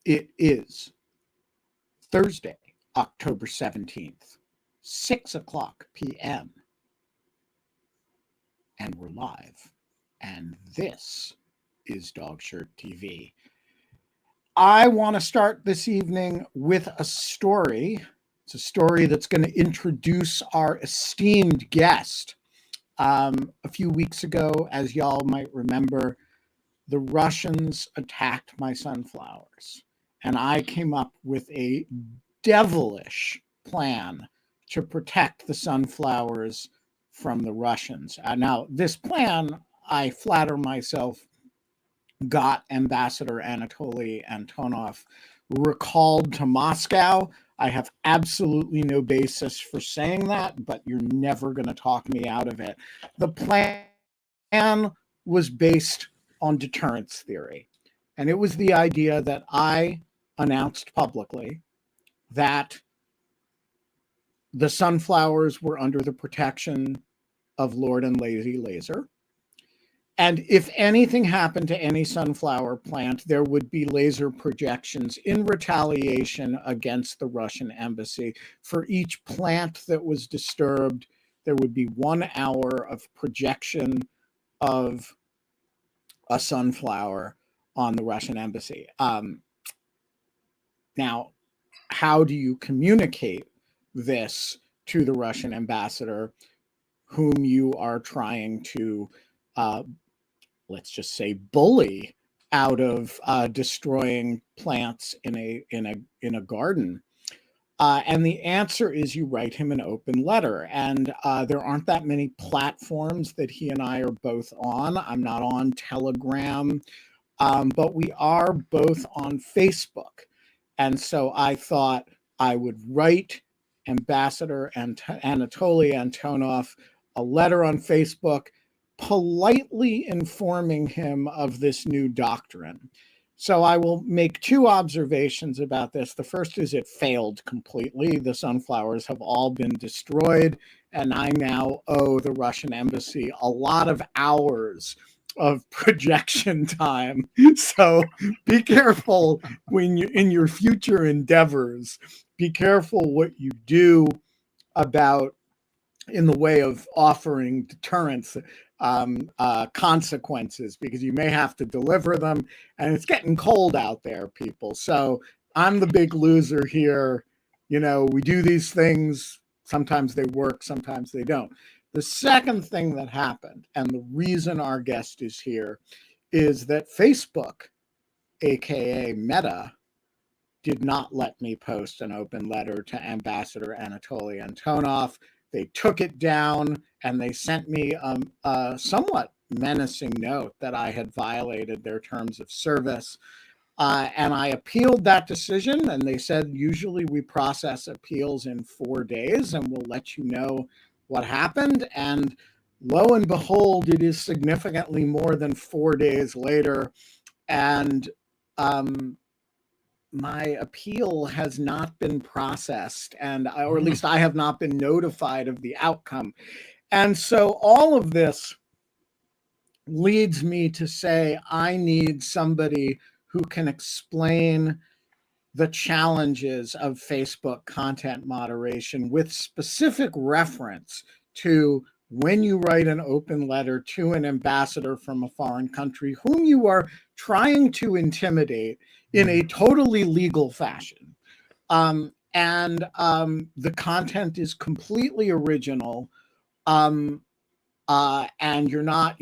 It is Thursday, October 17th, 6 o'clock p.m., and we're live. And this is Dogshirt TV. I want to start this evening with a story. It's a story that's going to introduce our esteemed guest. A few weeks ago, as y'all might remember, the Russians attacked my sunflowers, and I came up with a devilish plan to protect the sunflowers from the Russians. Now, this plan, I flatter myself, got Ambassador Anatoly Antonov recalled to Moscow. I have absolutely no basis for saying that, but you're never going to talk me out of it. The plan was based on deterrence theory, and it was the idea that I announced publicly that the sunflowers were under the protection of Lord and Lady Laser. And if anything happened to any sunflower plant, there would be laser projections in retaliation against the Russian embassy. For each plant that was disturbed, there would be 1 hour of projection of a sunflower on the Russian embassy. Now, how do you communicate this to the Russian ambassador, whom you are trying to let's just say bully out of destroying plants in a garden? And the answer is you write him an open letter. And there aren't that many platforms that he and I are both on. I'm not on Telegram, but we are both on Facebook. And so I thought I would write Ambassador Anatoly Antonov a letter on Facebook, politely informing him of this new doctrine. So I will make 2 observations about this. The first is it failed completely. The sunflowers have all been destroyed, and I now owe the Russian embassy a lot of hours of projection time. So be careful when you in your future endeavors. Be careful what you do about in the way of offering deterrence consequences, because you may have to deliver them, and it's getting cold out there, people. So I'm the big loser here. You know, we do these things. Sometimes they work, sometimes they don't. The second thing that happened, and the reason our guest is here, is that Facebook, aka Meta, did not let me post an open letter to Ambassador Anatoly Antonov. They took it down, and they sent me a somewhat menacing note that I had violated their terms of service. And I appealed that decision, and they said, usually we process appeals in 4 days, and we'll let you know what happened. And lo and behold, it is significantly more than 4 days later. And my appeal has not been processed, and or at least I have not been notified of the outcome. And so all of this leads me to say I need somebody who can explain the challenges of Facebook content moderation with specific reference to when you write an open letter to an ambassador from a foreign country whom you are trying to intimidate in a totally legal fashion. And the content is completely original, and you're not,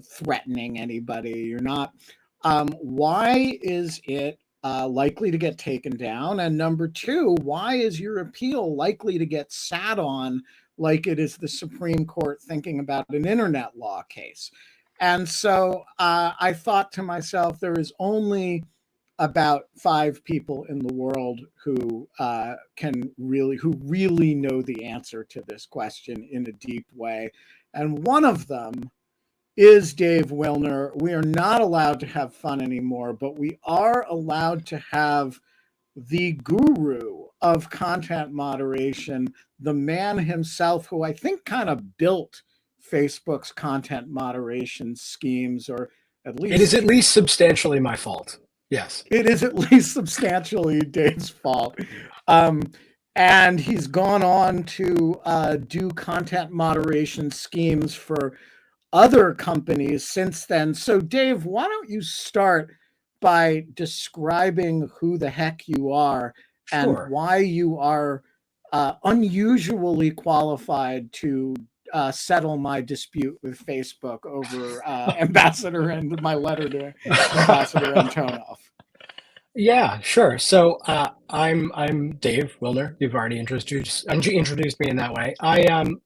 threatening anybody. You're not. Why is it likely to get taken down? And number 2, why is your appeal likely to get sat on like it is the Supreme Court thinking about an internet law case? And so I thought to myself, there is only about 5 people in the world who really know the answer to this question in a deep way. And one of them is Dave Willner. We are not allowed to have fun anymore, but we are allowed to have the guru of content moderation, the man himself, who I think kind of built Facebook's content moderation schemes, or at least it is at least substantially my fault. Yes. It is at least substantially Dave's fault. Um, and he's gone on to do content moderation schemes for other companies since then. So, Dave, why don't you start by describing who the heck you are and Sure. why you are unusually qualified to settle my dispute with Facebook over Ambassador and my letter to Ambassador Antonov. Yeah, sure. So I'm Dave Willner. You've already introduced me in that way.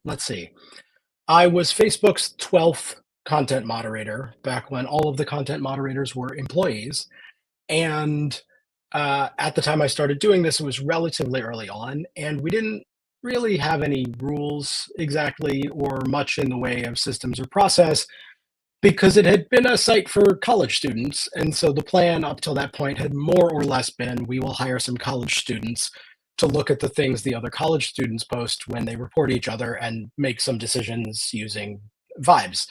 Let's see. I was Facebook's 12th content moderator back when all of the content moderators were employees. And at the time I started doing this, it was relatively early on, and we didn't really have any rules exactly or much in the way of systems or process because it had been a site for college students. And so the plan up till that point had more or less been we will hire some college students to look at the things the other college students post when they report each other and make some decisions using vibes,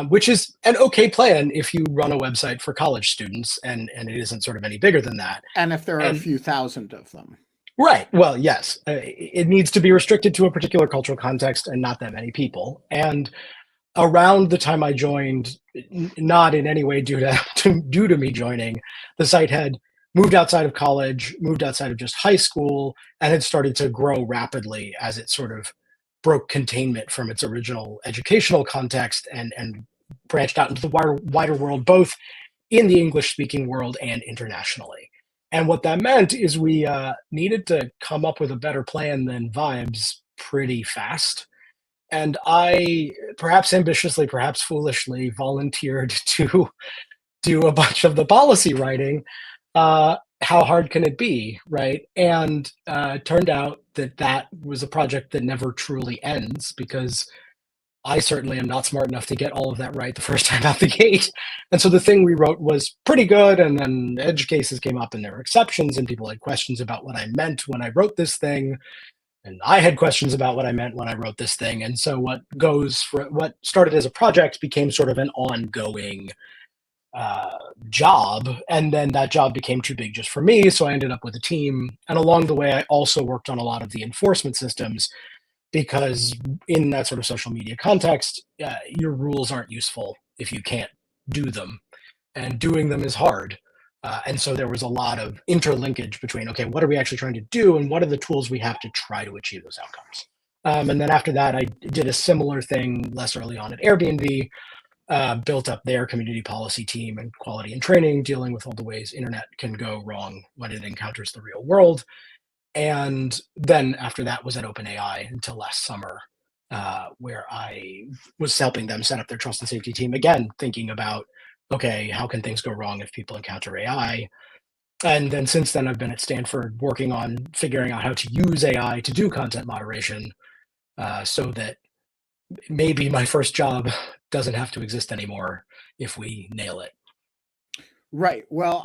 which is an okay plan if you run a website for college students and it isn't sort of any bigger than that. And if there are a And few thousand of them. right, well, yes, it needs to be restricted to a particular cultural context and not that many people. And around the time I joined, not in any way due to me joining, the site had moved outside of college, moved outside of just high school, and had started to grow rapidly as it sort of broke containment from its original educational context and branched out into the wider world, both in the English speaking world and internationally. And what that meant is we needed to come up with a better plan than vibes pretty fast. And I, perhaps ambitiously, perhaps foolishly, volunteered to do a bunch of the policy writing. How hard can it be, right? And turned out that that was a project that never truly ends because I certainly am not smart enough to get all of that right the first time out the gate. And so the thing we wrote was pretty good. And then edge cases came up and there were exceptions and people had questions about what I meant when I wrote this thing. And I had questions about what I meant when I wrote this thing. And so what started as a project became sort of an ongoing job. And then that job became too big just for me. So I ended up with a team. And along the way, I also worked on a lot of the enforcement systems because in that sort of social media context, your rules aren't useful if you can't do them. And doing them is hard. And so there was a lot of interlinkage between, okay, what are we actually trying to do? And what are the tools we have to try to achieve those outcomes? And then after that, I did a similar thing less early on at Airbnb, built up their community policy team and quality and training, dealing with all the ways internet can go wrong when it encounters the real world. And then after that was at OpenAI until last summer, where I was helping them set up their trust and safety team, again, thinking about, okay, how can things go wrong if people encounter AI? And then since then, I've been at Stanford working on figuring out how to use AI to do content moderation so that maybe my first job doesn't have to exist anymore if we nail it. Right. Well,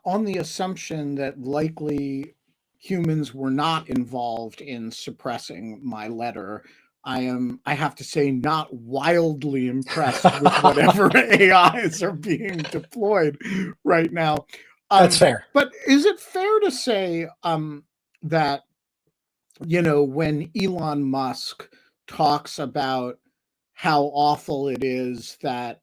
on the assumption that likely humans were not involved in suppressing my letter, I have to say, not wildly impressed with whatever AIs are being deployed right now. That's fair. But is it fair to say that, when Elon Musk talks about how awful it is that,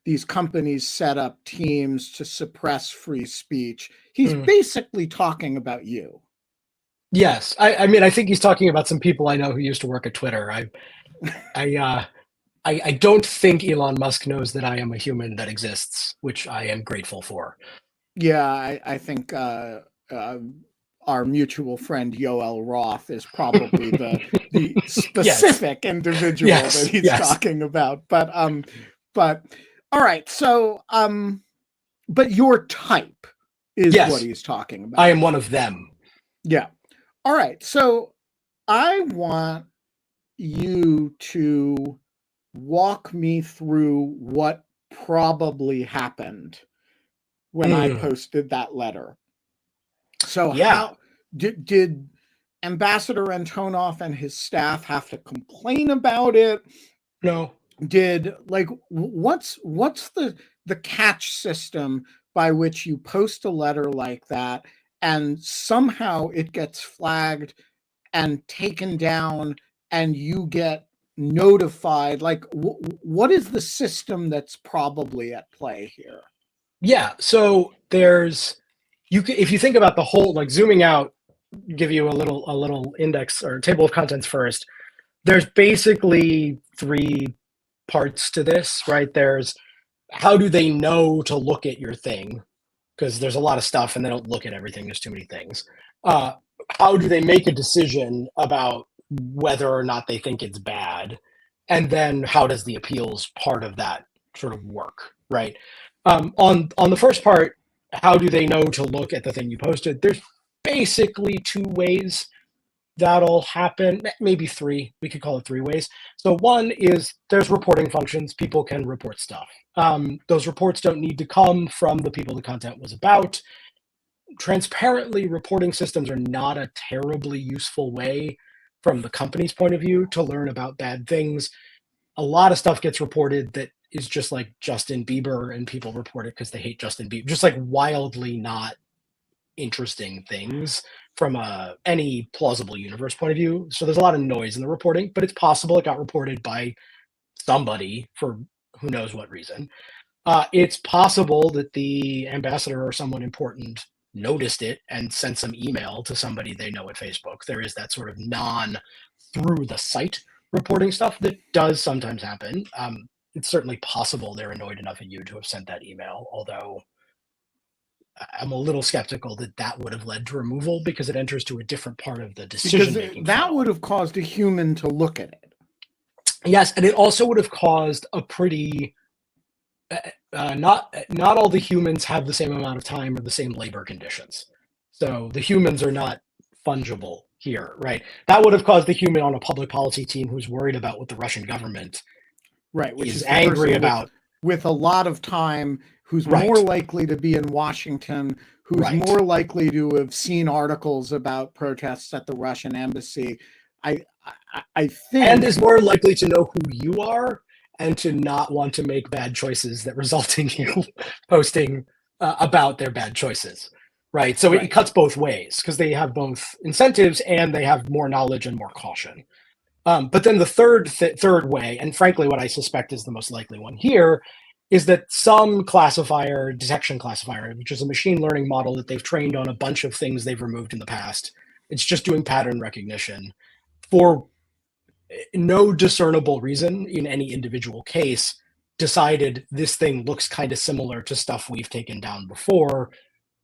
these companies set up teams to suppress free speech, he's basically talking about you? Yes, I mean, I think he's talking about some people I know who used to work at Twitter. I don't think Elon Musk knows that I am a human that exists, which I am grateful for. Yeah, I think our mutual friend Yoel Roth is probably the specific individual that he's talking about. But all right, so but your type is what he's talking about. I am one of them. Yeah. All right. So I want you to walk me through what probably happened when I posted that letter. So how did Ambassador Antonov and his staff have to complain about it? No. What's the the catch system by which you post a letter like that and somehow it gets flagged and taken down and you get notified? Like, what is the system that's probably at play here? Yeah. So there's if you think about the whole, like zooming out, give you a little index or table of contents first. There's basically three parts to this, right? There's how do they know to look at your thing? Because there's a lot of stuff and they don't look at everything. There's too many things. Uh, how do they make a decision about whether or not they think it's bad? And then how does the appeals part of that sort of work, right? On the first part, how do they know to look at the thing you posted? There's basically two ways that'll happen, maybe three. We could call it three ways. So one is there's reporting functions. People can report stuff. Those reports don't need to come from the people the content was about. Transparently, reporting systems are not a terribly useful way from the company's point of view to learn about bad things. A lot of stuff gets reported that is just like Justin Bieber, and people report it because they hate Justin Bieber, just like wildly not interesting things from any plausible universe point of view. So there's a lot of noise in the reporting, but it's possible it got reported by somebody for who knows what reason. It's possible that the ambassador or someone important noticed it and sent some email to somebody they know at Facebook. There is that sort of through the site reporting stuff that does sometimes happen. It's certainly possible they're annoyed enough at you to have sent that email, although I'm a little skeptical that that would have led to removal because it enters to a different part of the decision-making. That would have caused a human to look at it. Yes, and it also would have caused a pretty... not all the humans have the same amount of time or the same labor conditions. So the humans are not fungible here, right? That would have caused the human on a public policy team who's worried about what the Russian government which is angry about. With a lot of time, who's more likely to be in Washington, who's more likely to have seen articles about protests at the Russian embassy. I think, and is more likely to know who you are and to not want to make bad choices that result in you posting about their bad choices, right? So it cuts both ways because they have both incentives and they have more knowledge and more caution. But then the third way, and frankly what I suspect is the most likely one here, is that some detection classifier, which is a machine learning model that they've trained on a bunch of things they've removed in the past, it's just doing pattern recognition for no discernible reason in any individual case, decided this thing looks kind of similar to stuff we've taken down before,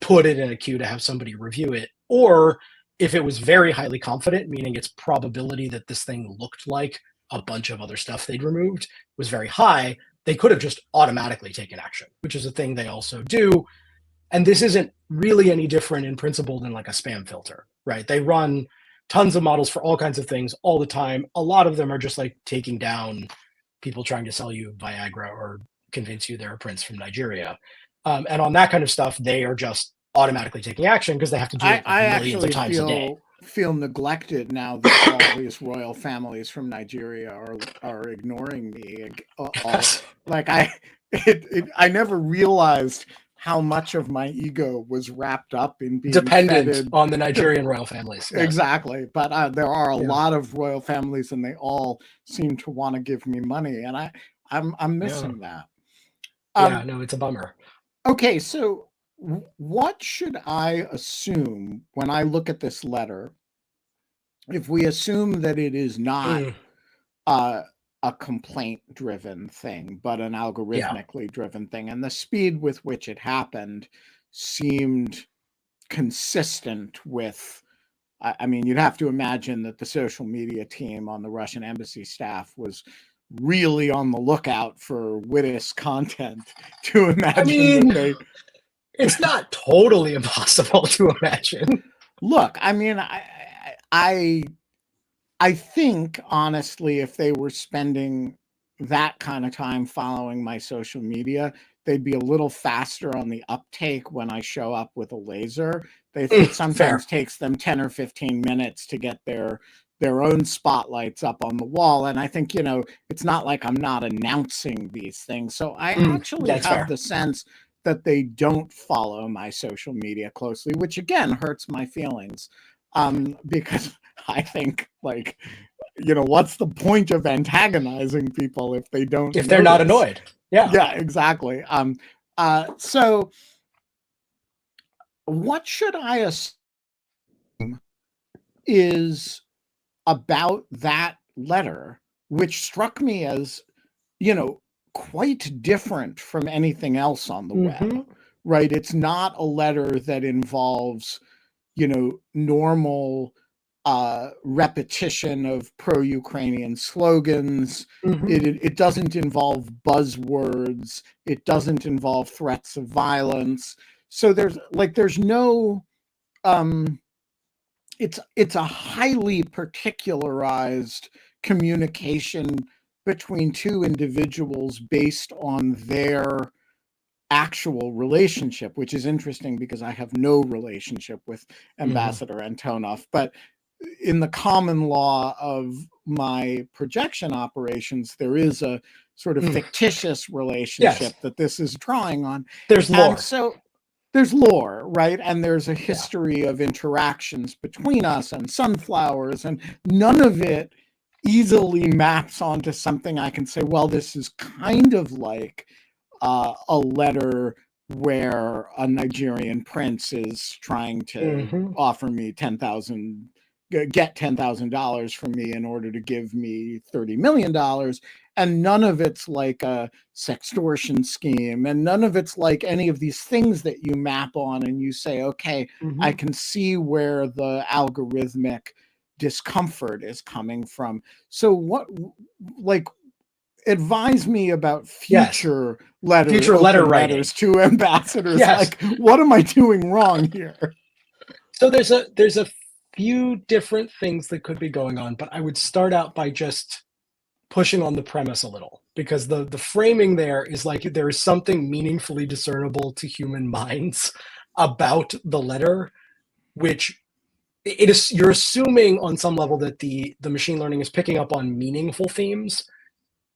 put it in a queue to have somebody review it. Or if it was very highly confident, meaning its probability that this thing looked like a bunch of other stuff they'd removed was very high, they could have just automatically taken action, which is a thing they also do. And this isn't really any different in principle than like a spam filter, right? They run tons of models for all kinds of things all the time. A lot of them are just like taking down people trying to sell you Viagra or convince you they're a prince from Nigeria. And on that kind of stuff, they are just automatically taking action because they have to do it millions of times a day. Feel neglected now that all these royal families from Nigeria are ignoring me. I never realized how much of my ego was wrapped up in being dependent on the Nigerian royal families. Yes. Exactly. But there are a lot of royal families and they all seem to want to give me money. And I'm missing that. No, it's a bummer. Okay. So what should I assume when I look at this letter? If we assume that it is not a complaint-driven thing, but an algorithmically driven thing, and the speed with which it happened seemed consistent with, I mean, you'd have to imagine that the social media team on the Russian embassy staff was really on the lookout for wittiest content to imagine that they... It's not totally impossible to imagine. Look, I mean, I think, honestly, if they were spending that kind of time following my social media, they'd be a little faster on the uptake when I show up with a laser. It sometimes takes them 10 or 15 minutes to get their their own spotlights up on the wall. And I think, it's not like I'm not announcing these things. So I actually that's have fair. the sense that they don't follow my social media closely, which again hurts my feelings. Because I think, like, what's the point of antagonizing people if they don't If they're not notice? annoyed. Yeah. Yeah, exactly. So what should I assume is about that letter, which struck me as, quite different from anything else on the web, right? It's not a letter that involves, normal repetition of pro-Ukrainian slogans. It doesn't involve buzzwords. It doesn't involve threats of violence. So there's no it's a highly particularized communication between two individuals based on their actual relationship, which is interesting because I have no relationship with Ambassador Antonov. But in the common law of my projection operations, there is a sort of fictitious relationship that this is drawing on. There's lore. And so there's lore, right? And there's a history of interactions between us and sunflowers, and none of it easily maps onto something I can say, well, this is kind of like a letter where a Nigerian prince is trying to offer me get $10,000 from me in order to give me $30 million. And none of it's like a sextortion scheme. And none of it's like any of these things that you map on and you say, okay, I can see where the algorithmic discomfort is coming from. So advise me about future letter writers to ambassadors. Like, what am I doing wrong here? So there's a few different things that could be going on, but I would start out by just pushing on the premise a little, because the framing there is like there is something meaningfully discernible to human minds about the letter, which it is, you're assuming on some level that the machine learning is picking up on meaningful themes,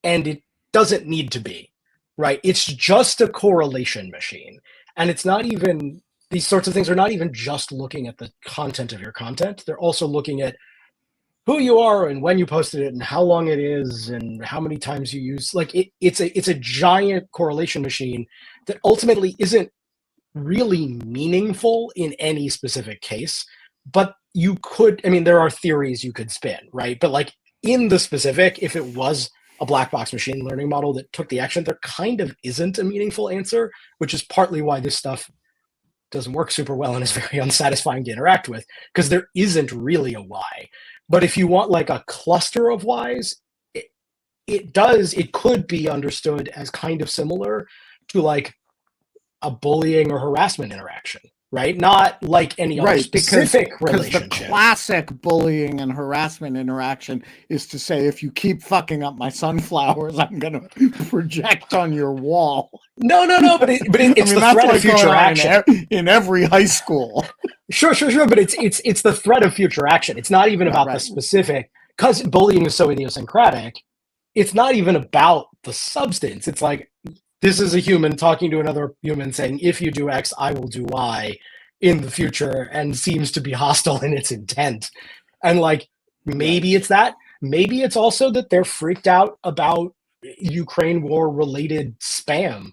and it doesn't need to be, right? It's just a correlation machine. And it's not even, these sorts of things are not even just looking at the content of your content. They're also looking at who you are and when you posted it and how long it is and how many times you use. Like it's a giant correlation machine that ultimately isn't really meaningful in any specific case. But you could, I mean, there are theories you could spin, right? But like in the specific, if it was a black box machine learning model that took the action, there kind of isn't a meaningful answer, which is partly why this stuff doesn't work super well and is very unsatisfying to interact with, because there isn't really a why. But if you want like a cluster of whys, it could be understood as kind of similar to like a bullying or harassment interaction, right? Not like any other specific relationship. Because the classic bullying and harassment interaction is to say, if you keep fucking up my sunflowers, I'm going to project on your wall. No, but it's the threat of future action in every high school. Sure. But it's the threat of future action. It's not even about the specific, because bullying is so idiosyncratic. It's not even about the substance. It's like, this is a human talking to another human saying, if you do X, I will do Y in the future, and seems to be hostile in its intent. And like, maybe it's that. Maybe it's also that they're freaked out about Ukraine war related spam.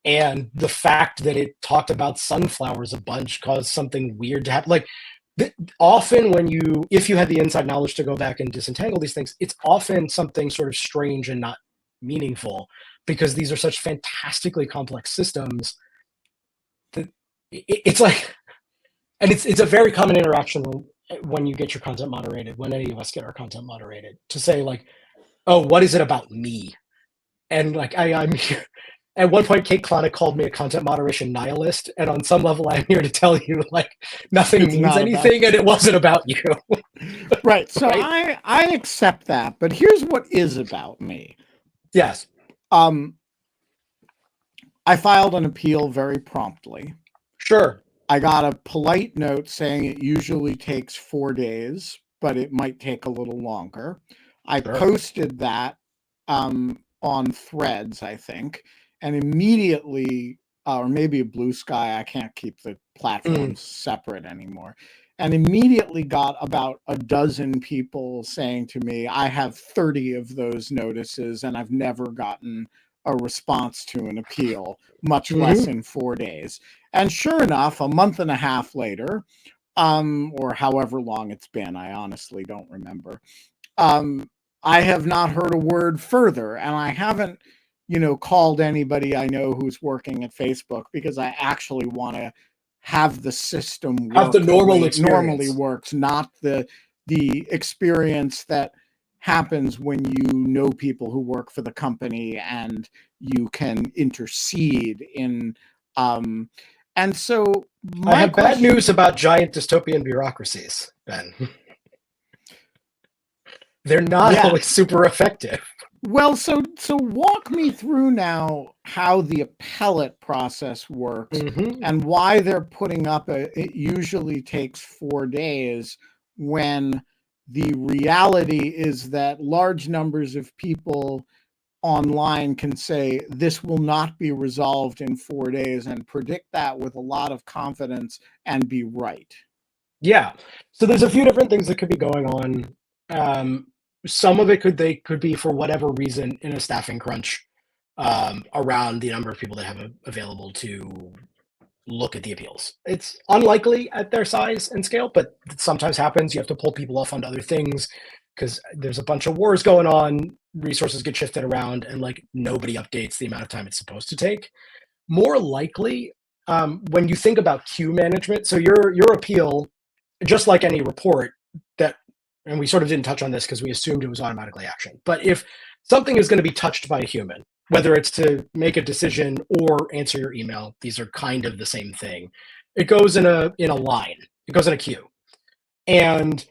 And the fact that it talked about sunflowers a bunch caused something weird to happen. Like, often if you had the inside knowledge to go back and disentangle these things, it's often something sort of strange and not meaningful, because these are such fantastically complex systems that it's like, and it's a very common interaction when you get your content moderated, when any of us get our content moderated, to say like, oh, what is it about me? And like, I'm here. At one point, Kate Klonick called me a content moderation nihilist, and on some level, I'm here to tell you, like, nothing means anything, and it wasn't about you. Right. So right? I accept that, but here's what is about me. Yes. I filed an appeal very promptly. Sure. I got a polite note saying it usually takes 4 days. but it might take a little longer. I Sure. posted that on Threads, I think, and immediately, or maybe a Blue Sky, I can't keep the platforms separate anymore, and immediately got about a dozen people saying to me, I have 30 of those notices and I've never gotten a response to an appeal, much less in 4 days. And sure enough, a month and a half later, or however long it's been, I honestly don't remember, I have not heard a word further, and I haven't, called anybody I know who's working at Facebook, because I actually want to have the system work Have the normal way it experience. normally works, not the experience that happens when you know people who work for the company and you can intercede in. And so I have bad news about giant dystopian bureaucracies, Ben. They're not always super effective. Well, so walk me through now how the appellate process works and why they're putting up it usually takes 4 days, when the reality is that large numbers of people online can say this will not be resolved in 4 days and predict that with a lot of confidence and be right. Yeah. So there's a few different things that could be going on. Some of it could be for whatever reason in a staffing crunch around the number of people they have available to look at the appeals. It's unlikely at their size and scale, but it sometimes happens. You have to pull people off onto other things because there's a bunch of wars going on. Resources get shifted around, and like nobody updates the amount of time it's supposed to take. More likely, when you think about queue management, so your appeal, just like any report that, and we sort of didn't touch on this because we assumed it was automatically actioned. But if something is going to be touched by a human, whether it's to make a decision or answer your email, these are kind of the same thing. It goes in a line. It goes in a queue. And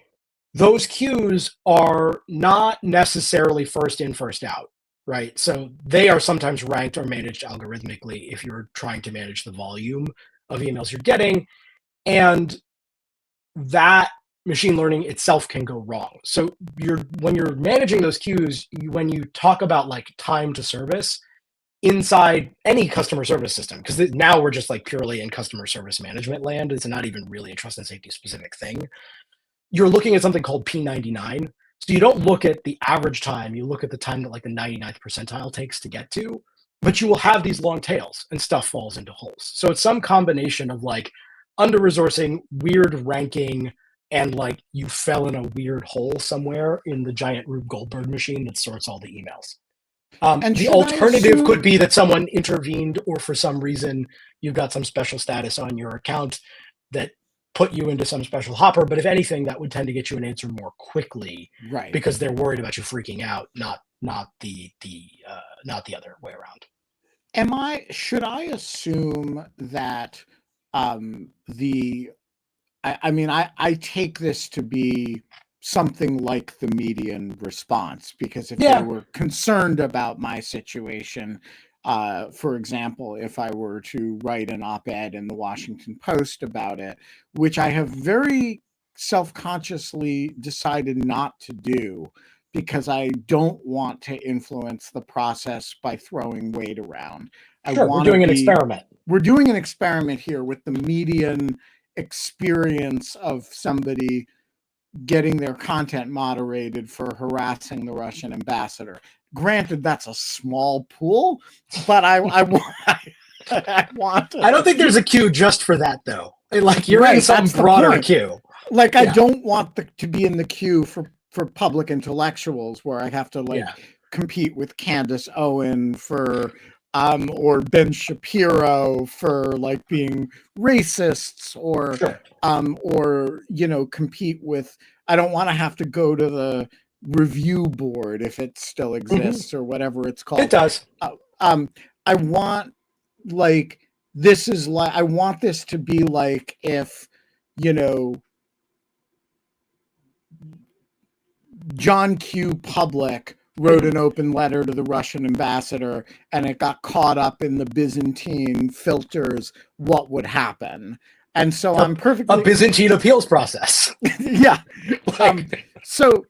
those queues are not necessarily first in, first out, right? So they are sometimes ranked or managed algorithmically if you're trying to manage the volume of emails you're getting. And that machine learning itself can go wrong. So when you're managing those queues, when you talk about like time to service inside any customer service system, because now we're just like purely in customer service management land, it's not even really a trust and safety specific thing. You're looking at something called P99. So you don't look at the average time, you look at the time that like the 99th percentile takes to get to, but you will have these long tails and stuff falls into holes. So it's some combination of like under-resourcing, weird ranking, and like you fell in a weird hole somewhere in the giant Rube Goldberg machine that sorts all the emails. And the alternative could be that someone intervened, or for some reason you've got some special status on your account that put you into some special hopper. But if anything, that would tend to get you an answer more quickly, right? Because they're worried about you freaking out, not the other way around. Should I assume that I take this to be something like the median response, because if they were concerned about my situation, for example, if I were to write an op-ed in the Washington Post about it, which I have very self-consciously decided not to do, because I don't want to influence the process by throwing weight around. We're doing an experiment. We're doing an experiment here with the median experience of somebody getting their content moderated for harassing the Russian ambassador. Granted, that's a small pool, but I want to. I don't think there's a queue just for that, though. Like you're in some broader queue. Like I don't want to be in the queue for public intellectuals where I have to compete with Candace Owen for or Ben Shapiro for like being racists, or compete with. I don't want to have to go to the review board if it still exists or whatever it's called. It does. I want I want this to be like if John Q. Public wrote an open letter to the Russian ambassador and it got caught up in the Byzantine filters, what would happen? And so I'm A perfectly Byzantine appeals process. yeah. Like, So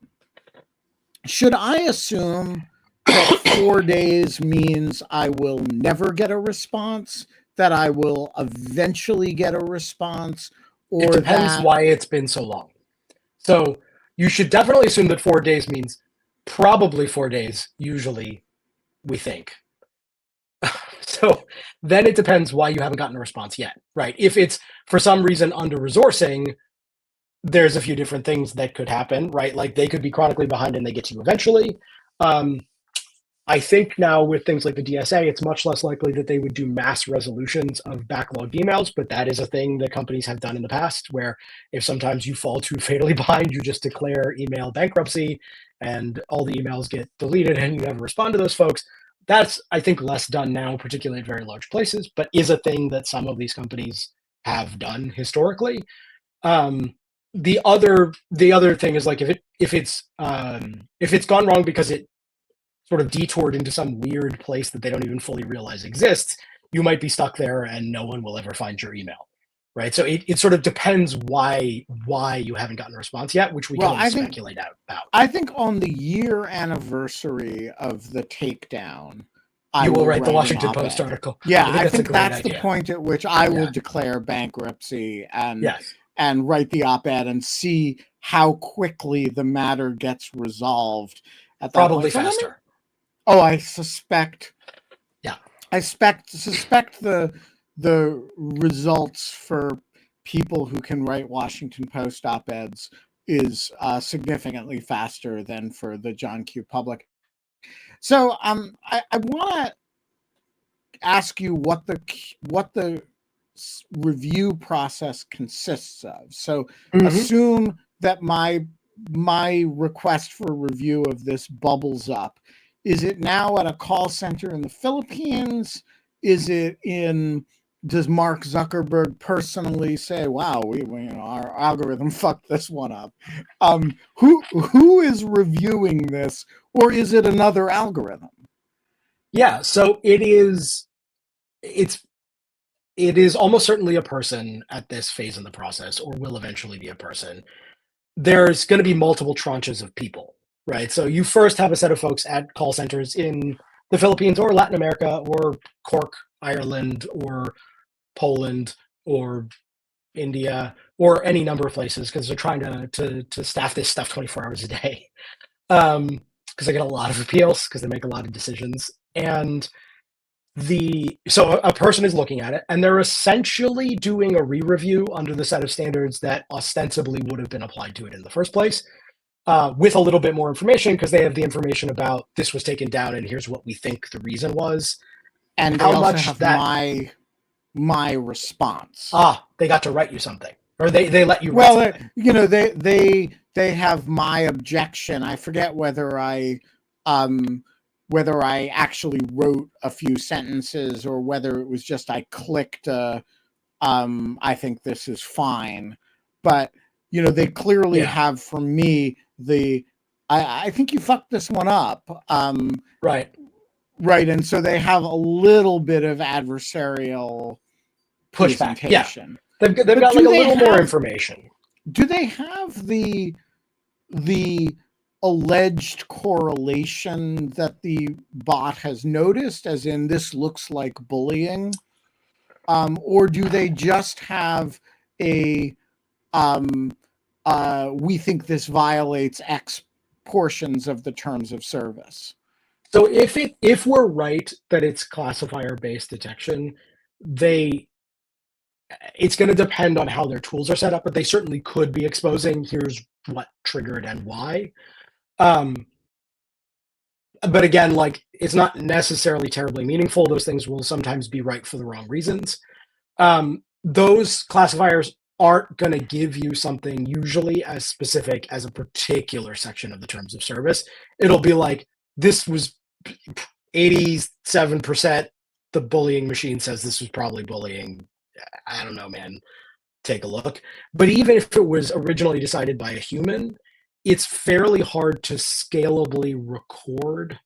should I assume that 4 days means I will never get a response, that I will eventually get a response, it or depends that why it's been so long. So you should definitely assume that 4 days means probably 4 days, usually, we think. So then it depends why you haven't gotten a response yet, right? If it's for some reason under resourcing, there's a few different things that could happen, right? Like they could be chronically behind and they get to you eventually. Um, I think now with things like the DSA, it's much less likely that they would do mass resolutions of backlogged emails, but that is a thing that companies have done in the past where if sometimes you fall too fatally behind, you just declare email bankruptcy and all the emails get deleted and you never respond to those folks. That's, I think, less done now, particularly at very large places, but is a thing that some of these companies have done historically. Um, the other thing is like if it's gone wrong because it sort of detoured into some weird place that they don't even fully realize exists, you might be stuck there and no one will ever find your email. Right. So it sort of depends why you haven't gotten a response yet, which we can only speculate about. I think on the year anniversary of the takedown, You will write the an Washington op-ed. Post article. Yeah, I I think a great that's the idea. point at which I will Yeah. declare bankruptcy Yes. and write the op-ed and see how quickly the matter gets resolved at that Probably point. So faster. I suspect. Yeah. I suspect the results for people who can write Washington Post op-eds is significantly faster than for the John Q. Public. So I want to ask you what the review process consists of. So assume that my request for review of this bubbles up. Is it now at a call center in the Philippines? Is it in? Does Mark Zuckerberg personally say, "Wow, we our algorithm fucked this one up"? Who is reviewing this, or is it another algorithm? Yeah. So it is almost certainly a person at this phase in the process, or will eventually be a person. There's going to be multiple tranches of people, right? So you first have a set of folks at call centers in the Philippines or Latin America or Cork, Ireland, or Poland, or India, or any number of places because they're trying to staff this stuff 24 hours a day. Because they get a lot of appeals because they make a lot of decisions. And so a person is looking at it and they're essentially doing a re-review under the set of standards that ostensibly would have been applied to it in the first place, with a little bit more information because they have the information about this was taken down and here's what we think the reason was, and how much have that my response. They got to write you something, or they let you write something. They have my objection. I forget whether I actually wrote a few sentences or whether it was just I clicked I think this is fine. But they clearly have from me I think you fucked this one up. Right. And so they have a little bit of adversarial pushback. presentation. Yeah. They've got like a little more information. Do they have the alleged correlation that the bot has noticed, as in this looks like bullying? Or do they just have a we think this violates X portions of the terms of service? So if we're right that it's classifier-based detection, it's going to depend on how their tools are set up, but they certainly could be exposing here's what triggered and why. But again, like it's not necessarily terribly meaningful. Those things will sometimes be right for the wrong reasons. Those classifiers aren't going to give you something usually as specific as a particular section of the terms of service. It'll be like, this was 87%. The bullying machine says this was probably bullying. I don't know, man. Take a look. But even if it was originally decided by a human, it's fairly hard to scalably record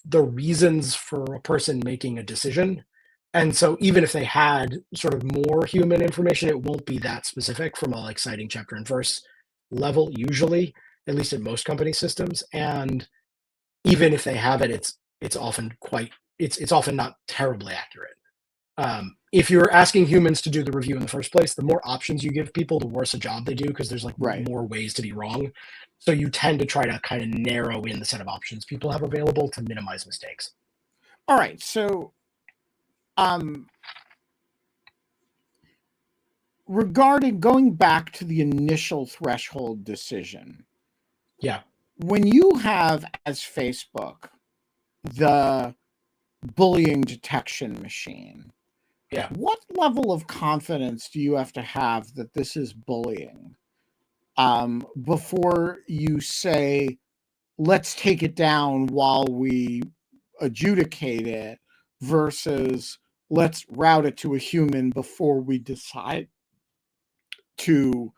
the reasons for a person making a decision. And so even if they had sort of more human information, it won't be that specific from a like citing chapter and verse level, usually, at least in most company systems. And even if they have it, it's often it's often not terribly accurate. If you're asking humans to do the review in the first place, the more options you give people, the worse a job they do, because there's like more ways to be wrong. So you tend to try to kind of narrow in the set of options people have available to minimize mistakes. All right. So, regarding going back to the initial threshold decision. Yeah. When you have, as Facebook, the bullying detection machine, yeah, what level of confidence do you have to have that this is bullying before you say, let's take it down while we adjudicate it, versus let's route it to a human before we decide to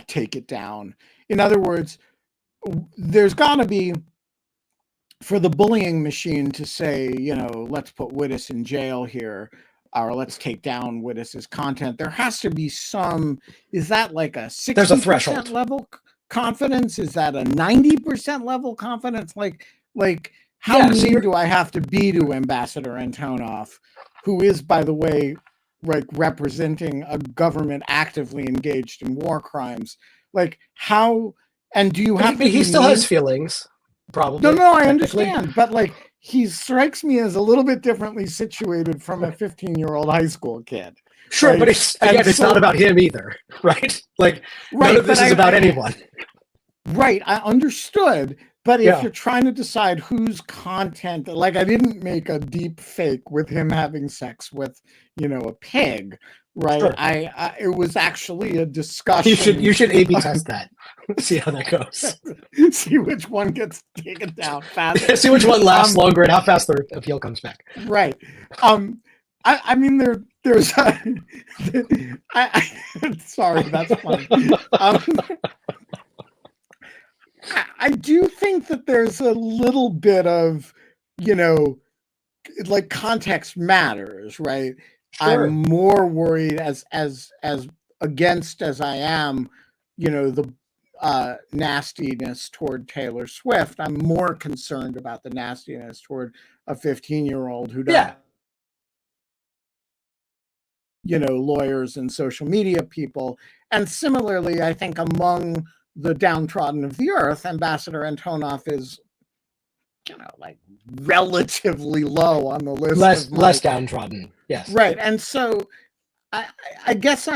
take it down? In other words, there's got to be, for the bullying machine to say, let's put Wittes in jail here, or let's take down Wittis's content, there has to be some, is that like a 60% there's a threshold level confidence? Is that a 90% level confidence? Like how mean do I have to be to Ambassador Antonov, who is, by the way, like representing a government actively engaged in war crimes? Like how, and do you have to he still has feelings, probably. No, I understand, but like he strikes me as a little bit differently situated from a 15-year-old high school kid. Sure, right? But it's not about him either, right? Like none of this is about anyone. Right, I understood. But if you're trying to decide whose content, like I didn't make a deep fake with him having sex with, a pig, right? Sure. It was actually a discussion. You should A/B test that. See how that goes. See which one gets taken down faster. See which one lasts longer and how fast their appeal comes back. Right. I mean, there's sorry, that's funny. I do think that there's a little bit of, like context matters, right? Sure. I'm more worried as against as I am, the nastiness toward Taylor Swift. I'm more concerned about the nastiness toward a 15-year-old who doesn't, lawyers and social media people. And similarly, I think among the downtrodden of the earth, Ambassador Antonov is, like relatively low on the list. Less downtrodden, yes. Right. And so I guess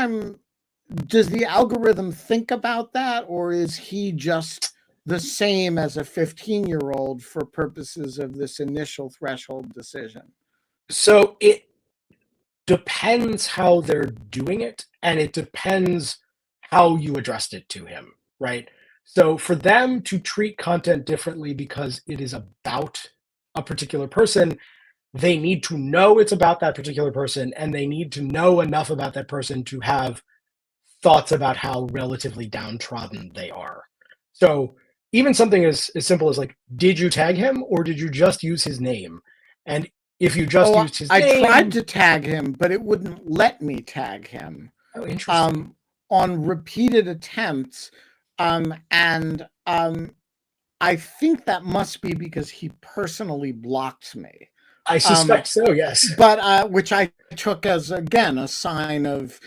does the algorithm think about that, or is he just the same as a 15-year-old for purposes of this initial threshold decision? So it depends how they're doing it, and it depends how you addressed it to him, right? So for them to treat content differently because it is about a particular person, they need to know it's about that particular person, and they need to know enough about that person to have thoughts about how relatively downtrodden they are. So even something as simple as like, did you tag him or did you just use his name? And if you just used his name... I tried to tag him, but it wouldn't let me tag him. Oh, interesting. On repeated attempts. I think that must be because he personally blocked me. I suspect so, yes. But which I took as, again, a sign of...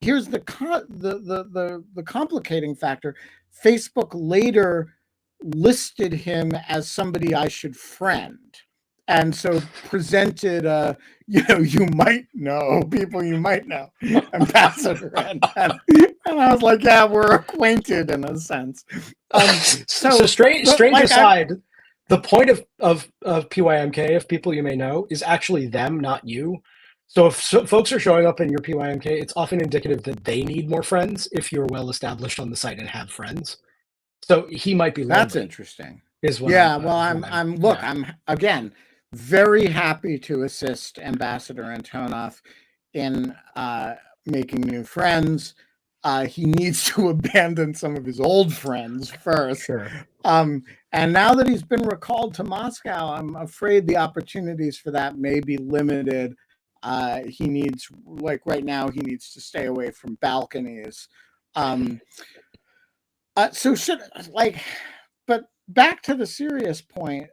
here's the complicating factor. Facebook later listed him as somebody I should friend, and so presented you might know people you might know, Ambassador, and I was like, yeah, we're acquainted in a sense. So strange aside, the point of PYMK, of people you may know, is actually them, not you. So if folks are showing up in your PYMK, it's often indicative that they need more friends if you're well established on the site and have friends. So he might be lonely. That's interesting. I'm again very happy to assist Ambassador Antonov in making new friends. he needs to abandon some of his old friends first. Sure. And now that he's been recalled to Moscow, I'm afraid the opportunities for that may be limited. He needs, like right now, he needs to stay away from balconies. So but back to the serious point.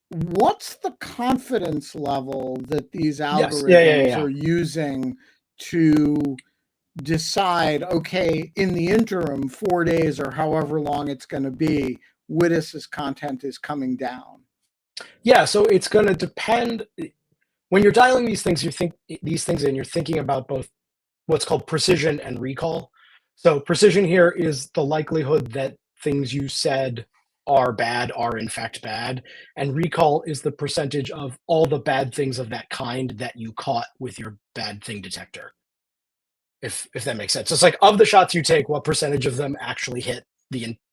What's the confidence level that these algorithms are using to decide, okay, in the interim, 4 days or however long it's going to be, Wittes's content is coming down? Yeah, so it's going to depend. When you're dialing these things, you're thinking about both what's called precision and recall. So precision here is the likelihood that things you said are bad are in fact bad, and recall is the percentage of all the bad things of that kind that you caught with your bad thing detector. If that makes sense. So it's like, of the shots you take, what percentage of them actually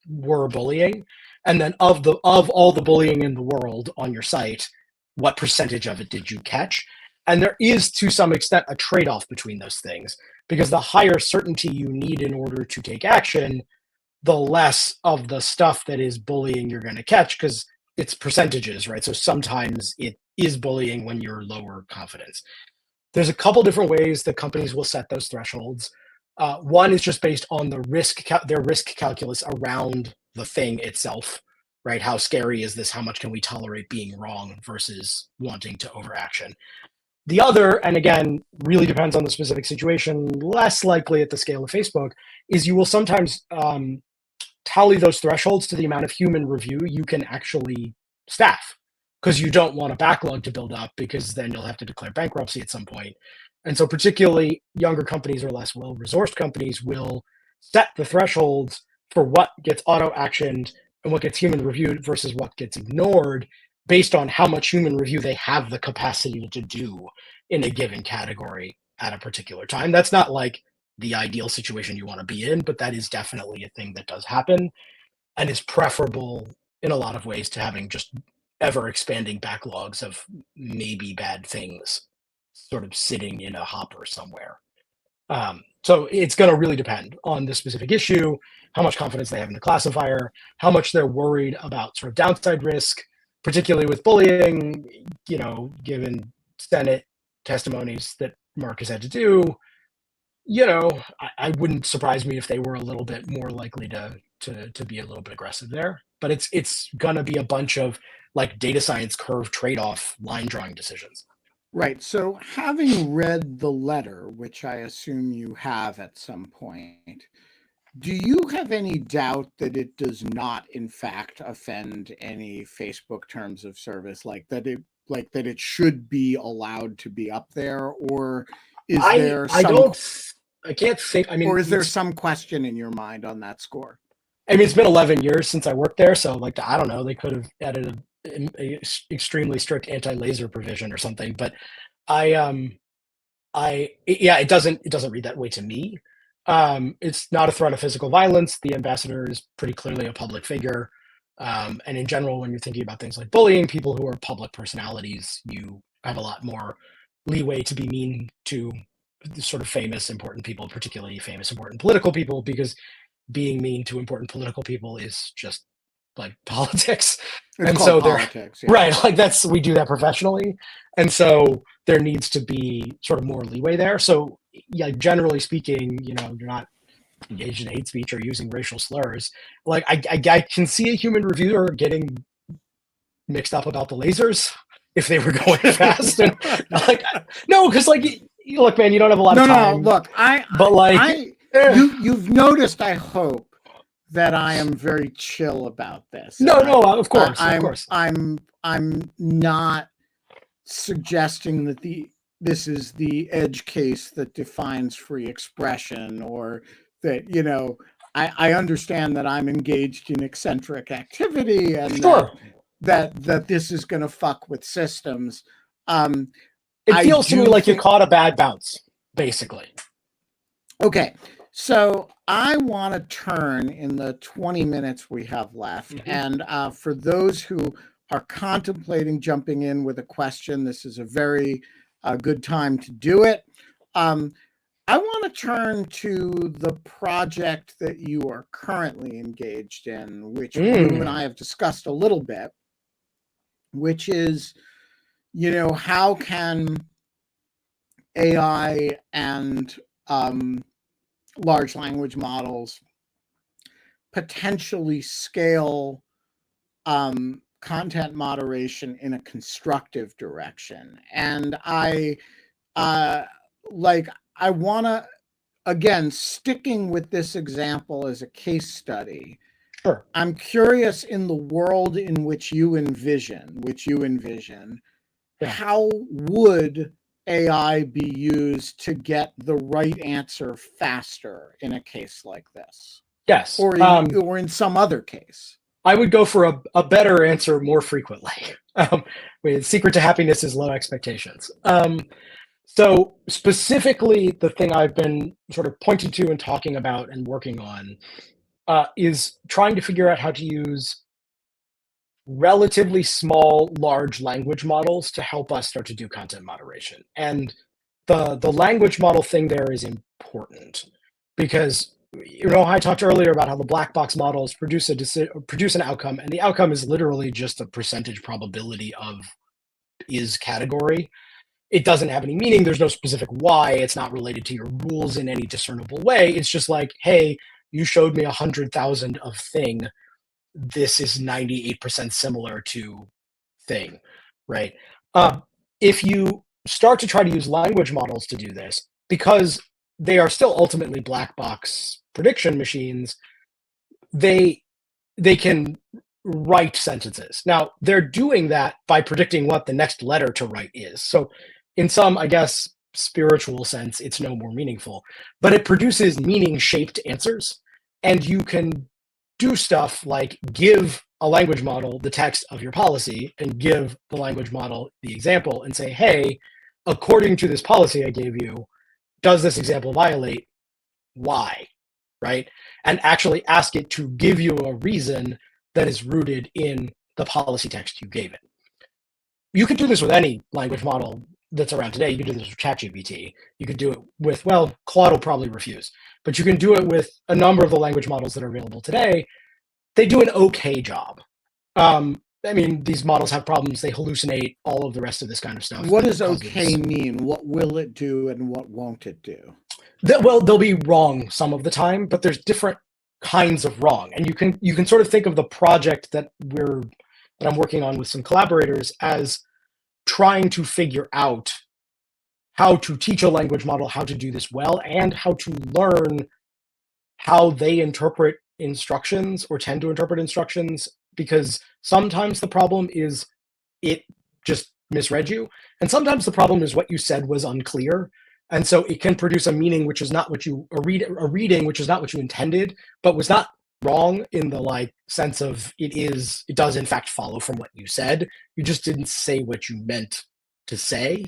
were bullying, and then of all the bullying in the world on your site, what percentage of it did you catch? And there is, to some extent, a trade-off between those things, because the higher certainty you need in order to take action, the less of the stuff that is bullying you're going to catch, because it's percentages, right? So sometimes it is bullying when you're lower confidence. There's a couple different ways that companies will set those thresholds. One is just based on their risk calculus around the thing itself, right? How scary is this? How much can we tolerate being wrong versus wanting to overaction? The other, and again, really depends on the specific situation, less likely at the scale of Facebook, is you will sometimes tally those thresholds to the amount of human review you can actually staff, because you don't want a backlog to build up, because then you'll have to declare bankruptcy at some point. And so particularly younger companies or less well-resourced companies will set the thresholds for what gets auto-actioned and what gets human reviewed versus what gets ignored, based on how much human review they have the capacity to do in a given category at a particular time. That's not like the ideal situation you want to be in, but that is definitely a thing that does happen, and is preferable in a lot of ways to having just ever expanding backlogs of maybe bad things sort of sitting in a hopper somewhere. So it's going to really depend on the specific issue, how much confidence they have in the classifier, how much they're worried about sort of downside risk, particularly with bullying, given Senate testimonies that Mark has had to do. I wouldn't surprise me if they were a little bit more likely to be a little bit aggressive there. But it's gonna be a bunch of like data science curve trade-off line drawing decisions. Right. So having read the letter, which I assume you have at some point, do you have any doubt that it does not, in fact, offend any Facebook terms of service, like that it should be allowed to be up there, or is there some? I can't think. I mean, or is there some question in your mind on that score? I mean, it's been 11 years since I worked there, so like I don't know. They could have added a extremely strict anti-laser provision or something, but it doesn't read that way to me. It's not a threat of physical violence. The ambassador is pretty clearly a public figure, and in general, when you're thinking about things like bullying, people who are public personalities, you have a lot more leeway to be mean to sort of famous, important people, particularly famous, important political people, because being mean to important political people is just like politics. It's and so politics, yeah. Right, like we do that professionally, and so there needs to be sort of more leeway there. So yeah, generally speaking, you're not engaged in hate speech or using racial slurs. Like I can see a human reviewer getting mixed up about the lasers if they were going fast, and like no, because like look, man, you don't have a lot of time. No, look, you've noticed, I hope, that I am very chill about this. No, of course, of course. I'm not suggesting that this is the edge case that defines free expression, or that I understand that I'm engaged in eccentric activity, and sure. that this is going to fuck with systems. It feels to me like you caught a bad bounce, basically. Okay, so I want to turn in the 20 minutes we have left. Mm-hmm. And for those who are contemplating jumping in with a question, this is a very good time to do it. I want to turn to the project that you are currently engaged in, which you and I have discussed a little bit, which is, how can AI and large language models potentially scale content moderation in a constructive direction. And I want to, again, sticking with this example as a case study. Sure. I'm curious, in the world in which you envision, how would AI be used to get the right answer faster in a case like this? Yes. Or in some other case? I would go for a better answer more frequently. The secret to happiness is low expectations. So specifically, the thing I've been sort of pointing to and talking about and working on is trying to figure out how to use relatively small, large language models to help us start to do content moderation. And the language model thing there is important because, I talked earlier about how the black box models produce an outcome, and the outcome is literally just a percentage probability of is category. It doesn't have any meaning. There's no specific why. It's not related to your rules in any discernible way. It's just like, hey, you showed me 100,000 of thing. This is 98% similar to thing, right? If you start to try to use language models to do this, because they are still ultimately black box prediction machines, they can write sentences. Now, they're doing that by predicting what the next letter to write is. So in some, I guess, spiritual sense, it's no more meaningful, but it produces meaning-shaped answers. And you can do stuff like give a language model the text of your policy and give the language model the example and say, hey, according to this policy I gave you, does this example violate? Why? Right? And actually ask it to give you a reason that is rooted in the policy text you gave it. You could do this with any language model that's around today. You could do this with ChatGPT. You could do it with, Claude will probably refuse, but you can do it with a number of the language models that are available today. They do an okay job. These models have problems. They hallucinate, all of the rest of this kind of stuff. What does okay mean? What will it do and what won't it do? They'll be wrong some of the time, but there's different kinds of wrong. And you can sort of think of the project that I'm working on with some collaborators as trying to figure out how to teach a language model how to do this well and how to learn how they interpret instructions or tend to interpret instructions, because sometimes the problem is it just misread you, and sometimes the problem is what you said was unclear, and so it can produce a meaning which is not what you a reading which is not what you intended, but was not wrong in the sense of it does in fact follow from what you said. You just didn't say what you meant to say.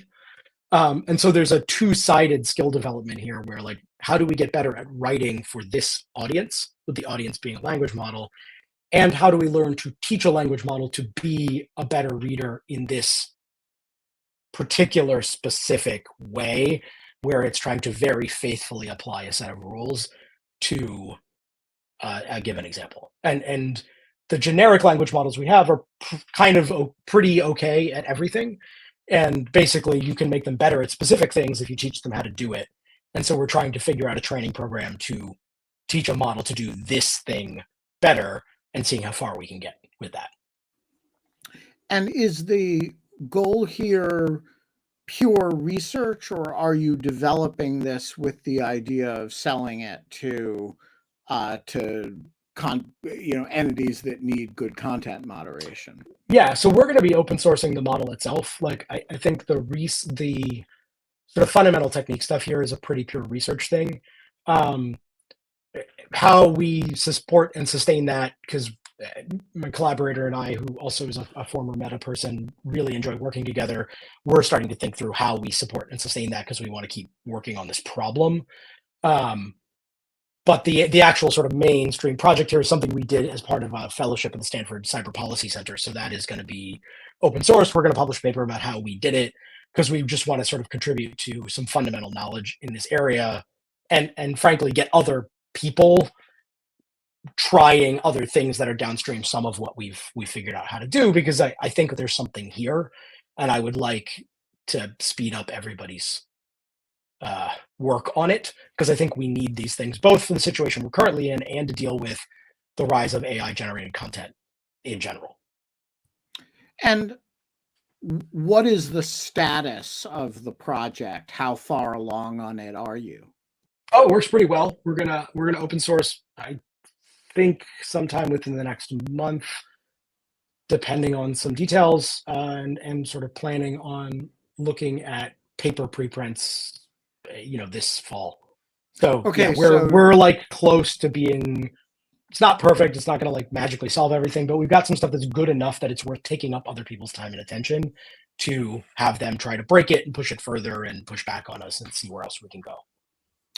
And so there's a two-sided skill development here where how do we get better at writing for this audience, with the audience being a language model, and how do we learn to teach a language model to be a better reader in this particular specific way where it's trying to very faithfully apply a set of rules to a given example. And the generic language models we have are kind of pretty okay at everything. And basically, you can make them better at specific things if you teach them how to do it. And so we're trying to figure out a training program to teach a model to do this thing better and seeing how far we can get with that. And is the goal here pure research, or are you developing this with the idea of selling it to entities that need good content moderation? Yeah, so we're going to be open sourcing the model itself. I think the sort of fundamental technique stuff here is a pretty pure research thing. How we support and sustain that, because my collaborator and I, who also is a former Meta person, really enjoy working together. We're starting to think through how we support and sustain that because we want to keep working on this problem. But the actual sort of mainstream project here is something we did as part of a fellowship at the Stanford Cyber Policy Center. So that is going to be open source. We're going to publish a paper about how we did it because we just want to sort of contribute to some fundamental knowledge in this area and frankly get other people trying other things that are downstream some of what we've figured out how to do, because I think there's something here, and I would like to speed up everybody's work on it, because I think we need these things both for the situation we're currently in and to deal with the rise of AI generated content in general. And what is the status of the project? How far along on it are you? Oh, it works pretty well. We're gonna open source, I think, sometime within the next month, depending on some details, and sort of planning on looking at paper preprints, this fall. So Okay, we're like close to being. It's not perfect. It's not going to like magically solve everything, but we've got some stuff that's good enough that it's worth taking up other people's time and attention to have them try to break it and push it further and push back on us and see where else we can go.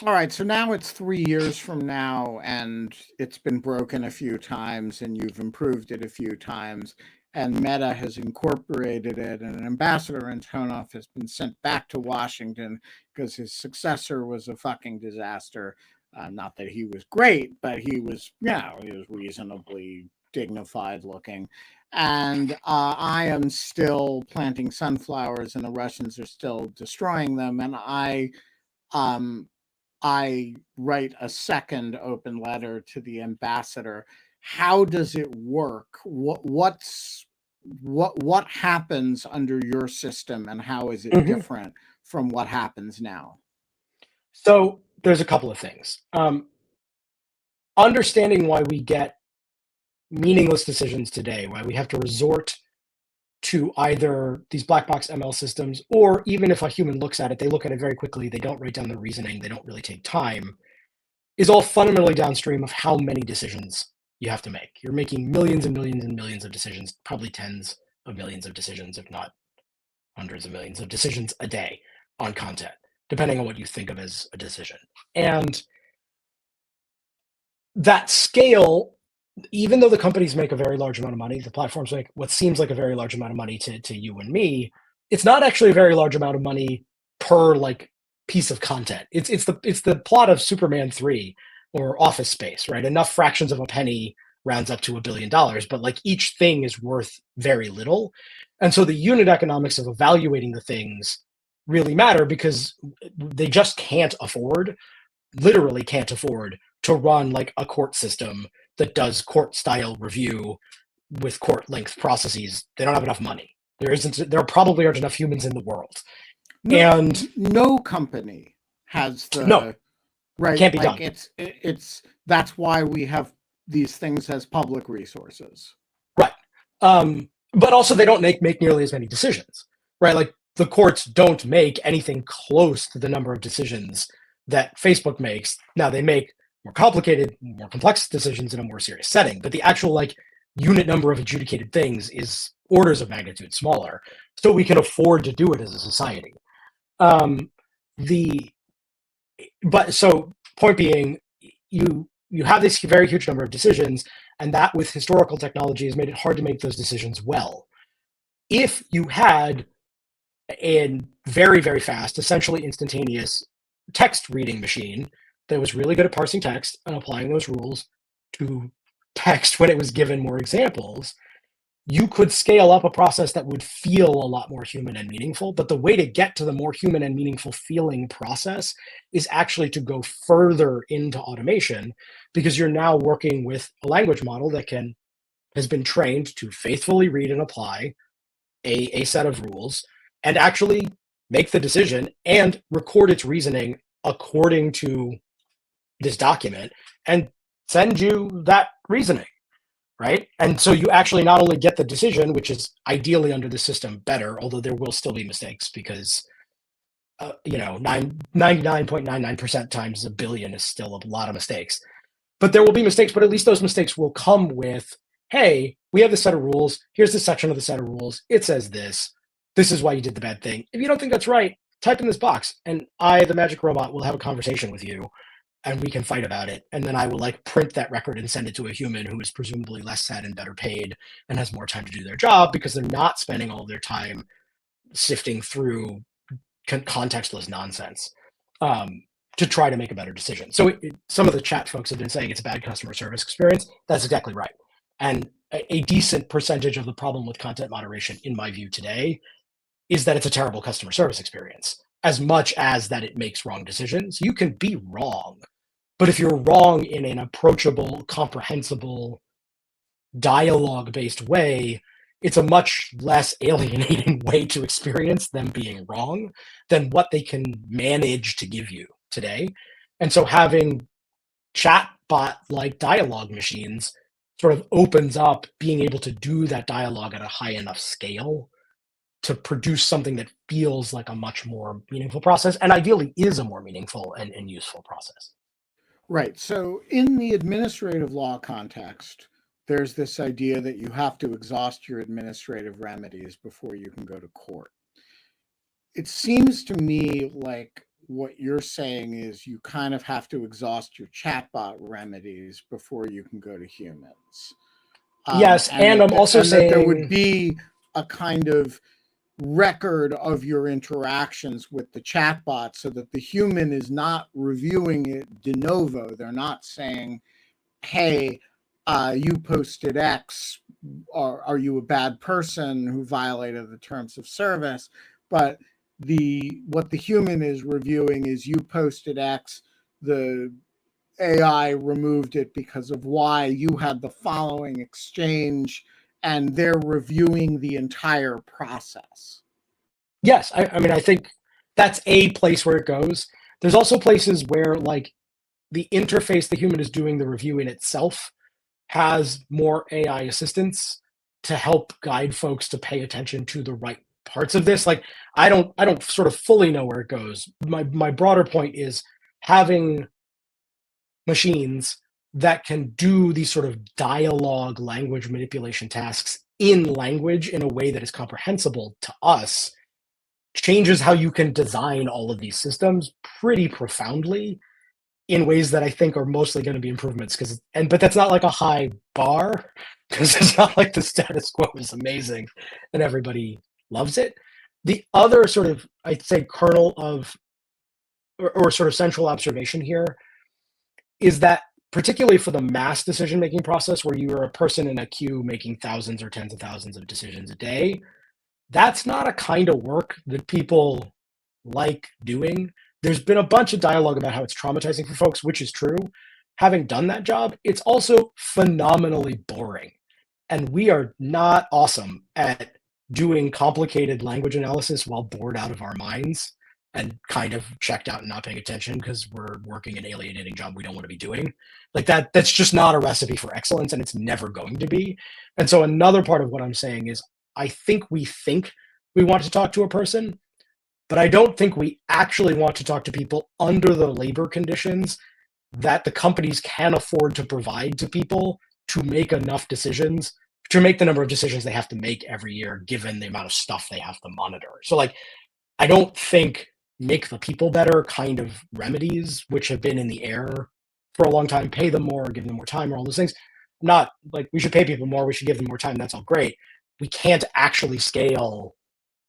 all right, so now it's 3 years from now, and it's been broken a few times, and you've improved it a few times, and Meta has incorporated it, and an ambassador, Antonov, has been sent back to Washington because his successor was a fucking disaster. Not that he was great, but he was reasonably dignified looking. And I am still planting sunflowers, and the Russians are still destroying them. And I write a second open letter to the ambassador. How does it work? What happens under your system, and how is it different from what happens now? So there's a couple of things. Understanding why we get meaningless decisions today, why we have to resort to either these black box ML systems, or even if a human looks at it, they look at it very quickly, they don't write down the reasoning, they don't really take time, is all fundamentally downstream of how many decisions you have to make. You're making millions and millions and millions of decisions, probably tens of millions of decisions, if not hundreds of millions of decisions a day on content, depending on what you think of as a decision. And that scale, even though the companies make a very large amount of money, the platforms make what seems like a very large amount of money to you and me, it's not actually a very large amount of money per like piece of content. It's the plot of Superman 3 or Office Space, right? Enough fractions of a penny rounds up to $1 billion, but like each thing is worth very little. And so the unit economics of evaluating the things really matter, because they just literally can't afford to run like a court system that does court style review with court length processes. They don't have enough money. There probably aren't enough humans in the world. No company has right. Can't be done. That's why we have these things as public resources. Right. But also they don't make nearly as many decisions, right? Like the courts don't make anything close to the number of decisions that Facebook makes. Now they make more complicated, more complex decisions in a more serious setting, but the actual like unit number of adjudicated things is orders of magnitude smaller, so we can afford to do it as a society. So point being, you have this very huge number of decisions, and that with historical technology has made it hard to make those decisions well. If you had a very, very fast, essentially instantaneous text reading machine that was really good at parsing text and applying those rules to text when it was given more examples, you could scale up a process that would feel a lot more human and meaningful. But the way to get to the more human and meaningful feeling process is actually to go further into automation, because you're now working with a language model that has been trained to faithfully read and apply a set of rules and actually make the decision and record its reasoning according to this document and send you that reasoning, right? And so you actually not only get the decision, which is ideally under the system better, although there will still be mistakes, because 99.99% times a billion is still a lot of mistakes. But there will be mistakes, but at least those mistakes will come with, hey, we have this set of rules. Here's the section of the set of rules. It says this. This is why you did the bad thing. If you don't think that's right, type in this box, and I, the magic robot, will have a conversation with you, and we can fight about it. And then I will like print that record and send it to a human who is presumably less sad and better paid and has more time to do their job, because they're not spending all of their time sifting through contextless nonsense. to try to make a better decision. So some of the chat folks have been saying it's a bad customer service experience. That's exactly right. And a decent percentage of the problem with content moderation, in my view today, is that it's a terrible customer service experience, as much as that it makes wrong decisions. You can be wrong, but if you're wrong in an approachable, comprehensible, dialogue-based way, it's a much less alienating way to experience them being wrong than what they can manage to give you today. And so having chatbot-like dialogue machines sort of opens up being able to do that dialogue at a high enough scale to produce something that feels like a much more meaningful process, and ideally is a more meaningful and useful process. Right. So in the administrative law context, there's this idea that you have to exhaust your administrative remedies before you can go to court. It seems to me like what you're saying is you kind of have to exhaust your chatbot remedies before you can go to humans. Yes, and I'm also saying that there would be a kind of record of your interactions with the chatbot so that the human is not reviewing it de novo. They're not saying, hey, you posted X, or are you a bad person who violated the terms of service? But what the human is reviewing is you posted X, the AI removed it because of Y, you had the following exchange, and they're reviewing the entire process. Yes, I mean, I think that's a place where it goes. There's also places where, like, the interface the human is doing the review in itself has more AI assistance to help guide folks to pay attention to the right parts of this. Like, I don't sort of fully know where it goes. My broader point is having machines that can do these sort of dialogue language manipulation tasks in language in a way that is comprehensible to us changes how you can design all of these systems pretty profoundly in ways that I think are mostly going to be improvements. But that's not like a high bar, because it's not like the status quo is amazing and everybody loves it. The other sort of, I'd say, kernel of or sort of central observation here is that, particularly for the mass decision making process where you are a person in a queue making thousands or tens of thousands of decisions a day, that's not a kind of work that people like doing. There's been a bunch of dialogue about how it's traumatizing for folks, which is true. Having done that job, it's also phenomenally boring. And we are not awesome at doing complicated language analysis while bored out of our minds and kind of checked out and not paying attention because we're working an alienating job we don't want to be doing. Like that's just not a recipe for excellence, and it's never going to be. And so another part of what I'm saying is I think we want to talk to a person, but I don't think we actually want to talk to people under the labor conditions that the companies can afford to provide to people to make enough decisions, to make the number of decisions they have to make every year, given the amount of stuff they have to monitor. So, like, I don't think make the people better kind of remedies, which have been in the air for a long time, pay them more, give them more time, or all those things. Not like we should pay people more, we should give them more time. That's all great. We can't actually scale.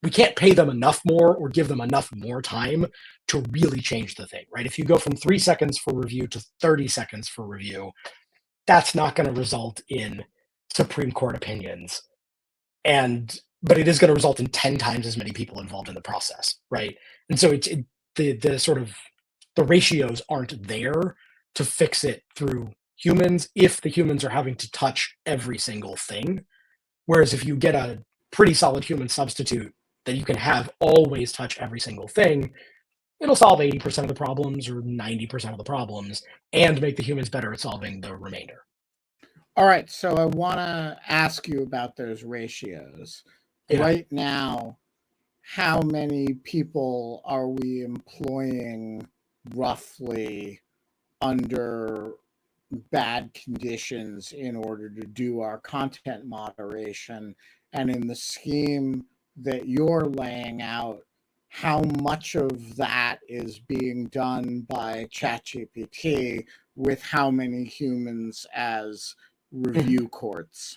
We can't pay them enough more or give them enough more time to really change the thing, right? If you go from 3 seconds for review to 30 seconds for review, that's not going to result in Supreme Court opinions. But it is going to result in 10 times as many people involved in the process, right? And so the sort of the ratios aren't there to fix it through humans if the humans are having to touch every single thing. Whereas if you get a pretty solid human substitute that you can have always touch every single thing, it'll solve 80% of the problems or 90% of the problems and make the humans better at solving the remainder. All right, so I want to ask you about those ratios. Yeah. Right now, how many people are we employing roughly under bad conditions in order to do our content moderation? And in the scheme that you're laying out, how much of that is being done by ChatGPT with how many humans as review courts?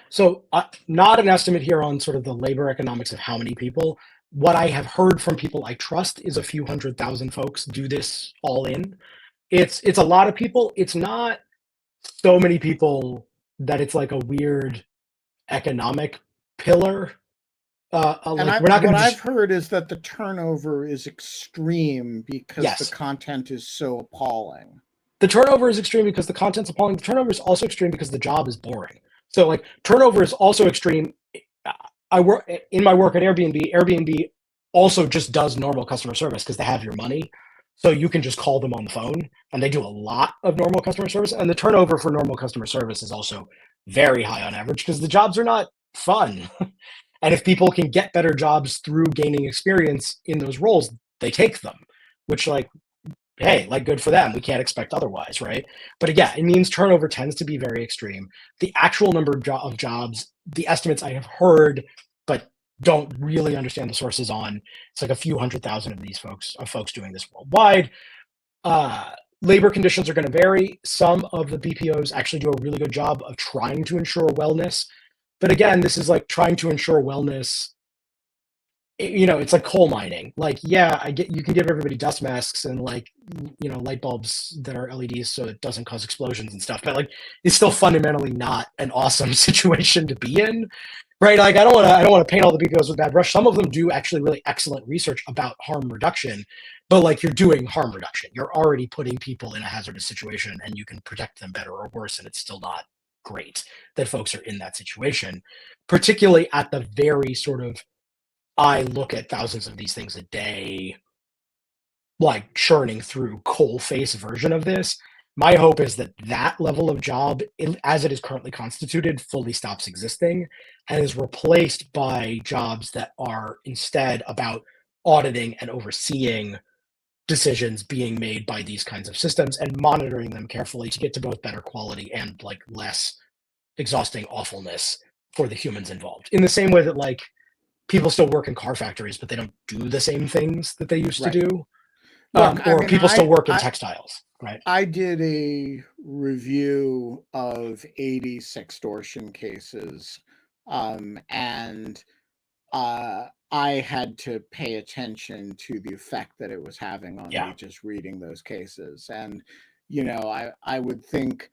So not an estimate here on sort of the labor economics of how many people, what I have heard from people I trust is a few 100,000 folks do this all in. It's a lot of people. It's not so many people that it's like a weird economic pillar. And Like we're not going what to I've just heard is that the turnover is extreme because the yes. content is so appalling. The turnover is extreme because the content's appalling. The turnover is also extreme because the job is boring. So like turnover is also extreme. I work in my work at Airbnb. Airbnb also just does normal customer service because they have your money. So you can just call them on the phone and they do a lot of normal customer service. And the turnover for normal customer service is also very high on average because the jobs are not fun. And if people can get better jobs through gaining experience in those roles, they take them, which like hey, like good for them. We can't expect otherwise, right? But yeah, it means turnover tends to be very extreme. The actual number of jobs, the estimates I have heard, but don't really understand the sources on, it's like a few 100,000 of these folks doing this worldwide. Uh, Labor conditions are going to vary. Some of the BPOs actually do a really good job of trying to ensure wellness. But again, this is like trying to ensure wellness, it's like coal mining. Like, yeah, I get you can give everybody dust masks and like, light bulbs that are LEDs so it doesn't cause explosions and stuff. But like, it's still fundamentally not an awesome situation to be in, right? Like, I don't want to paint all the BPOs with bad brush. Some of them do actually really excellent research about harm reduction, but like you're doing harm reduction. You're already putting people in a hazardous situation, and you can protect them better or worse, and it's still not great that folks are in that situation, particularly at the very sort of I look at thousands of these things a day, like churning through coal face version of this. My hope is that that level of job, as it is currently constituted, fully stops existing and is replaced by jobs that are instead about auditing and overseeing decisions being made by these kinds of systems and monitoring them carefully to get to both better quality and like less exhausting awfulness for the humans involved. In the same way that like people still work in car factories, but they don't do the same things that they used to Right. do. Look, I Or mean, people still work in textiles, right? I did a review of 80 sextortion cases, and I had to pay attention to the effect that it was having on Yeah. me just reading those cases. And, I would think,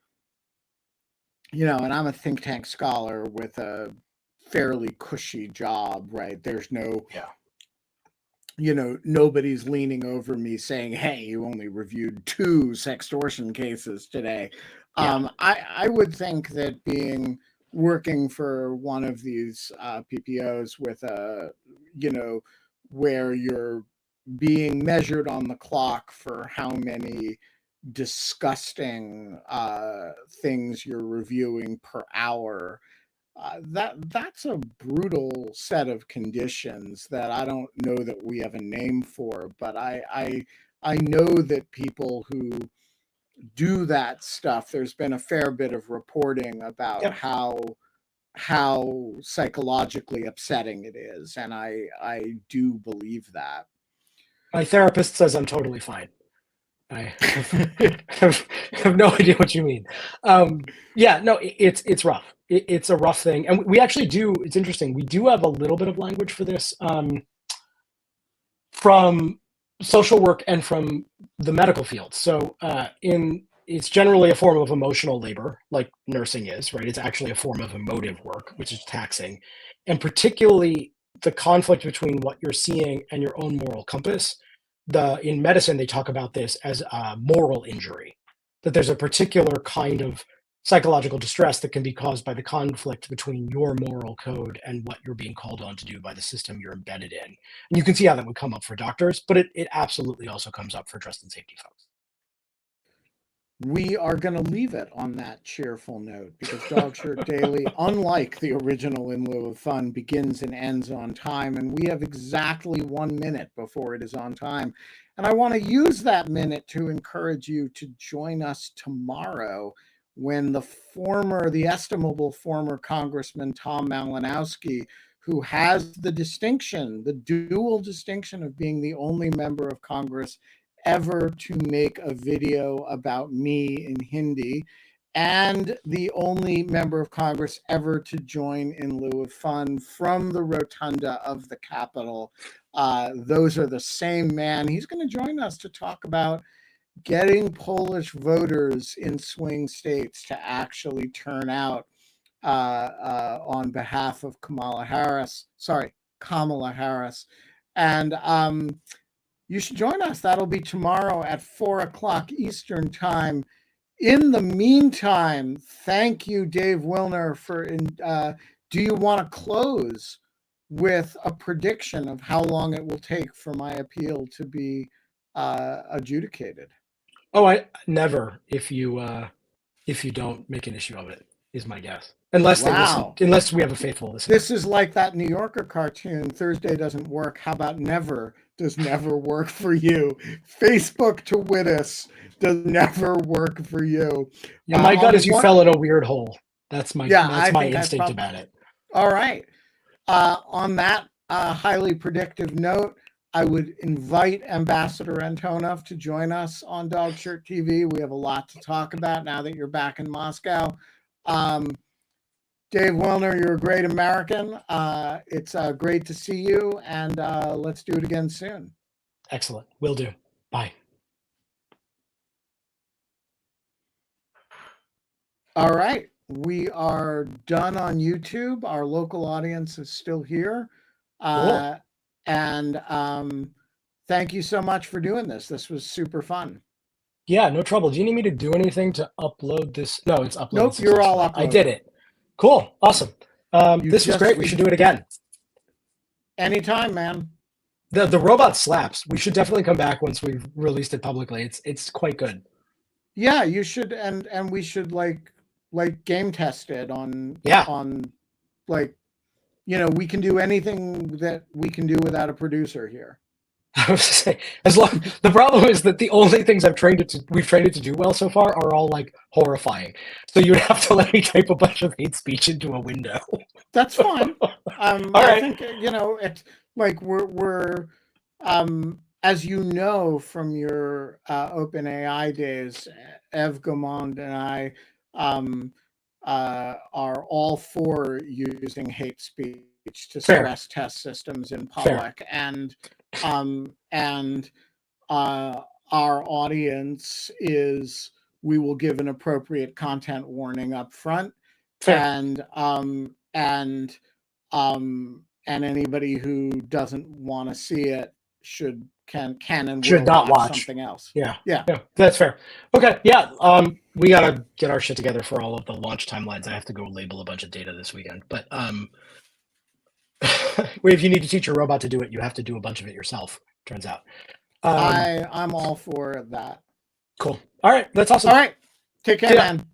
and I'm a think tank scholar with a fairly cushy job, right? There's no, Yeah. nobody's leaning over me saying, "Hey, you only reviewed 2 sextortion cases today." Yeah. I would think that working for one of these PPOs with where you're being measured on the clock for how many disgusting things you're reviewing per hour, that's a brutal set of conditions that I don't know that we have a name for, but I know that people who do that stuff, there's been a fair bit of reporting about Yep. how psychologically upsetting it is, and I do believe that. My therapist says I'm totally fine. I have no idea what you mean. Yeah, no, it's rough. It's a rough thing, and we actually do. It's interesting. We do have a little bit of language for this from social work and from the medical field. So it's generally a form of emotional labor, like nursing is, right? It's actually a form of emotive work, which is taxing, and particularly the conflict between what you're seeing and your own moral compass. In medicine they talk about this as a moral injury, that there's a particular kind of psychological distress that can be caused by the conflict between your moral code and what you're being called on to do by the system you're embedded in. And you can see how that would come up for doctors, but it absolutely also comes up for trust and safety folks. We are going to leave it on that cheerful note because Dog Shirt Daily, unlike the original In Lieu of Fun, begins and ends on time, and we have exactly 1 minute before it is on time. And I want to use that minute to encourage you to join us tomorrow when the estimable former Congressman Tom Malinowski, who has the dual distinction of being the only member of Congress ever to make a video about me in Hindi and the only member of Congress ever to join in lieu of fun from the rotunda of the Capitol. Those are the same man. He's going to join us to talk about getting Polish voters in swing states to actually turn out on behalf of Kamala Harris. And you should join us. That'll be tomorrow at 4:00 Eastern Time. In the meantime, thank you, Dave Willner, for. Do you want to close with a prediction of how long it will take for my appeal to be adjudicated? Oh, I never. If you don't make an issue of it, is my guess. Unless they listen, unless we have a faithful listener. This is like that New Yorker cartoon, Thursday doesn't work. How about never? Does never work for you? Facebook to Wittis does never work for you. Yeah, my gut is you fell in a weird hole. That's my instinct about it. All right. On that highly predictive note, I would invite Ambassador Antonov to join us on Dog Shirt TV. We have a lot to talk about now that you're back in Moscow. Dave Willner, you're a great American. It's great to see you, and let's do it again soon. Excellent. Will do. Bye. All right. We are done on YouTube. Our local audience is still here. Cool. And thank you so much for doing this. This was super fun. Yeah, no trouble. Do you need me to do anything to upload this? No, it's uploaded. Nope, you're all uploaded. I did it. Cool. Awesome. This was great. We should do it again. Anytime, man. The robot slaps. We should definitely come back once we've released it publicly. It's quite good. Yeah, you should, and we should like game test it on like, we can do anything that we can do without a producer here. I was say, the problem is that the only things we've trained it to do well so far are all like horrifying. So you'd have to let me type a bunch of hate speech into a window. That's fine. All right. I think it's like we're as you know from your OpenAI days, Ev Gomond and I are all for using hate speech to stress test systems in public. And our audience is, we will give an appropriate content warning up front. And anybody who doesn't want to see it should not watch something else. Yeah, that's fair. Okay, yeah. We gotta get our shit together for all of the launch timelines. I have to go label a bunch of data this weekend. But if you need to teach your robot to do it, you have to do a bunch of it yourself, turns out. I'm all for that. Cool. All right, that's awesome. All right, take care, man.